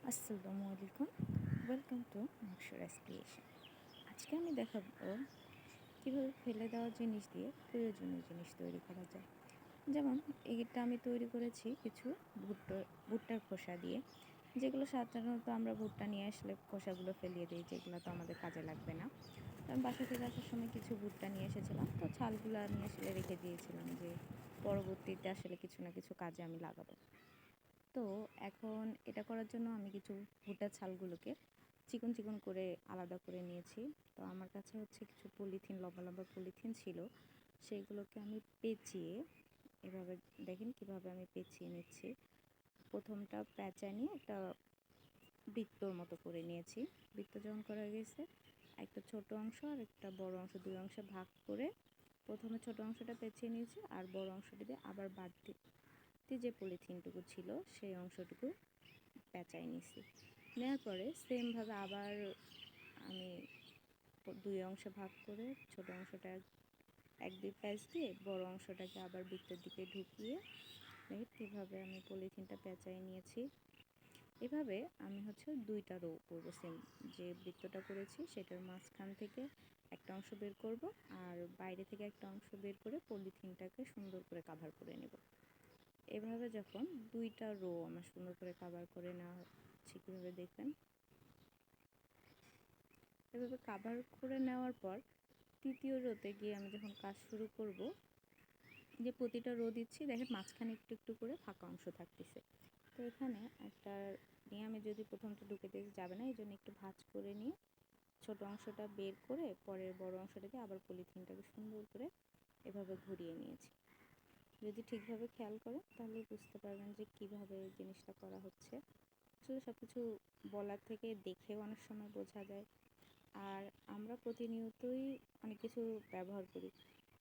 আসসালামু আলাইকুম, welcome to নকশরাজ creation. আজকে আমি দেখাবো কীভাবে ফেলে দেওয়া জিনিস দিয়ে প্রয়োজনীয় জিনিস তৈরি করা যায়। যেমন এটা আমি তৈরি করেছি কিছু ভুট্টার খোসা দিয়ে, যেগুলো সাধারণত আমরা ভুট্টা নিয়ে আসলে খোসাগুলো ফেলিয়ে দিই, যেগুলো তো আমাদের কাজে লাগবে না। কারণ বাসা থেকে আসার সময় কিছু ভুট্টা নিয়ে এসেছিলাম, তো ছালগুলো আমি আসলে রেখে দিয়েছিলাম যে পরবর্তীতে আসলে কিছু না কিছু কাজে আমি লাগাবো। তো এখন এটা করার জন্য আমি কিছু ভুট্টার ছালগুলোকে চিকন চিকন করে আলাদা করে নিয়েছি। তো আমার কাছে হচ্ছে কিছু পলিথিন, লম্বা লম্বা পলিথিন ছিল, সেইগুলোকে আমি পেঁচিয়ে এভাবে দেখেন কিভাবে আমি পেঁচিয়ে নিচ্ছি। প্রথমটা পেঁচা নিয়ে একটা বৃত্তর মতো করে নিয়েছি। বৃত্ত যখন করা গেছে, একটা ছোট অংশ আর একটা বড় অংশ, দুই অংশে ভাগ করে প্রথমে ছোট অংশটা পেঁচিয়ে নিয়েছি, আর বড় অংশটি দিয়ে আবার বাড়তি যে পলিথিনটুকু ছিল সেই অংশটুকু পেঁচাই নিছি। নেওয়ার পরে সেমভাবে আবার আমি দুই অংশে ভাগ করে ছোট অংশটা এক দুই প্যাচ দিয়ে বড় অংশটাকে আবার বৃত্তের দিকে ঢুকিয়ে কীভাবে আমি পলিথিনটা পেঁচাই নিয়েছি। এভাবে আমি হচ্ছে দুইটা রো করবো। সেম যে বৃত্তটা করেছি সেটার মাঝখান থেকে একটা অংশ বের করব, আর বাইরে থেকে একটা অংশ বের করে পলিথিনটাকে সুন্দর করে কাভার করে নেব। এভাবে যখন দুইটা রো আমার সুন্দর করে কাভার করে নেওয়া হচ্ছে, কীভাবে দেখবেন, এভাবে কাভার করে নেওয়ার পর তৃতীয় রোতে গিয়ে আমি যখন কাজ শুরু করব, যে প্রতিটা রো দিচ্ছি দেখেন মাঝখানে একটু একটু করে ফাঁকা অংশ থাকতেছে। তো এখানে একটা নিয়ে আমি যদি প্রথমটা ঢুকে দিতে যাবে না, এই জন্য একটু ভাঁজ করে নিয়ে ছোট অংশটা বের করে পরের বড় অংশটাকে আবার পলিথিনটাকে সুন্দর করে এভাবে ঘুরিয়ে নিয়েছি। যদি ঠিকভাবে খেয়াল করেন তাহলে বুঝতে পারবেন যে কীভাবে জিনিসটা করা হচ্ছে। আসলে সব কিছু বলার থেকে দেখেও অনেক সময় বোঝা যায়। আর আমরা প্রতিনিয়তই অনেক কিছু ব্যবহার করি।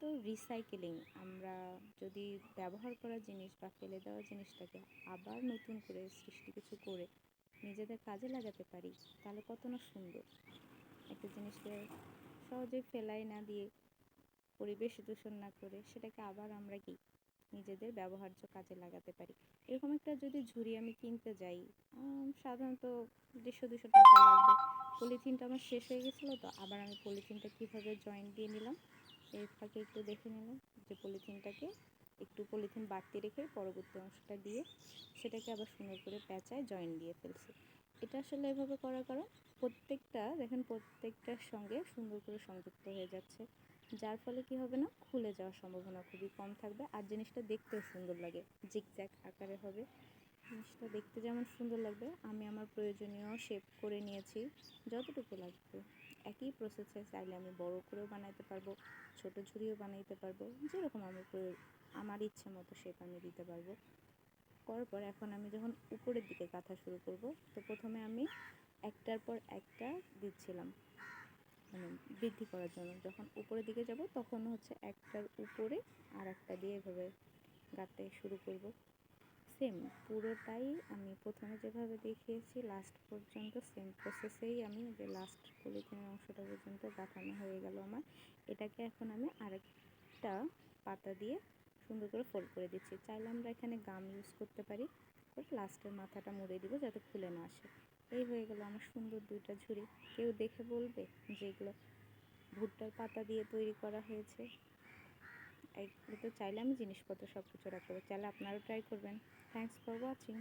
তো রিসাইকেলিং, আমরা যদি ব্যবহার করা জিনিস বা ফেলে দেওয়া জিনিসটাকে আবার নতুন করে সৃষ্টি কিছু করে নিজেদের কাজে লাগাতে পারি, তাহলে কত না সুন্দর। একটা জিনিসকে সহজে ফেলাই না দিয়ে, পরিবেশ দূষণ না করে সেটাকে আবার আমরা কি নিজেদের ব্যবহার্য কাজে লাগাতে পারি। এরকম একটা যদি ঝুড়ি আমি কিনতে যাই, সাধারণত 150-200 টাকা লাগবে। পলিথিনটা আমার শেষ হয়ে গেছিলো, তো আবার আমি পলিথিনটা কীভাবে জয়েন্ট দিয়ে নিলাম, এর ফাঁকে একটু দেখে নিলাম যে পলিথিনটাকে একটু পলিথিন বাড়তি রেখে পরবর্তী অংশটা দিয়ে সেটাকে আবার সুন্দর করে পেঁচায় জয়েন্ট দিয়ে ফেলছি। এটা আসলে এভাবে করার কারণ প্রত্যেকটা দেখেন প্রত্যেকটার সঙ্গে সুন্দর করে সংযুক্ত হয়ে যাচ্ছে, যার ফলে কি হবে না, খুলে যাওয়ার সম্ভাবনা খুবই কম থাকবে। আর জিনিসটা দেখতেও সুন্দর লাগে, জিগজ্যাগ আকারে হবে। জিনিসটা দেখতে যেমন সুন্দর লাগবে, আমি আমার প্রয়োজনীয় শেপ করে নিয়েছি যতটুকু লাগবে। একই প্রসেসে চাইলে আমি বড় করেও বানাইতে পারবো, ছোট ঝুড়িও বানাইতে পারবো, যেরকম আমার ইচ্ছে মতো শেপ আমি দিতে পারবো। করার পর এখন আমি যখন উপরের দিকে গাঁথা শুরু করব, তো প্রথমে আমি একটার পর একটা দিচ্ছিলাম, মানে বৃদ্ধি করার জন্য। যখন উপরের দিকে যাব তখন হচ্ছে একটার উপরে আর একটা দিয়ে এভাবে গাঁথতে শুরু করব। সেম পুরোটাই আমি প্রথমে যেভাবে দেখিয়েছি লাস্ট পর্যন্ত সেম প্রসেসেই আমি যে লাস্ট পলিথিনের অংশটা পর্যন্ত গাঁথানো হয়ে গেল আমার। এটাকে এখন আমি আরেকটা পাতা দিয়ে সুন্দর করে ফোল্ড করে দিচ্ছি। চাইলে আমরা এখানে গাম ইউজ করতে পারি, করে লাস্টের মাথাটা মুড়ে দিব যাতে খুলে না আসে। এই হয়ে গেল আমার সুন্দর দুইটা ঝুড়ি। কেউ দেখে বলবে যে এগুলো ভুট্টার পাতা দিয়ে তৈরি করা হয়েছে। এগুলো তো চাইলে আমি জিনিসপত্র সব কিছু রাখতে পারি, চাইলে আপনারাও ট্রাই করবেন। Thanks for watching.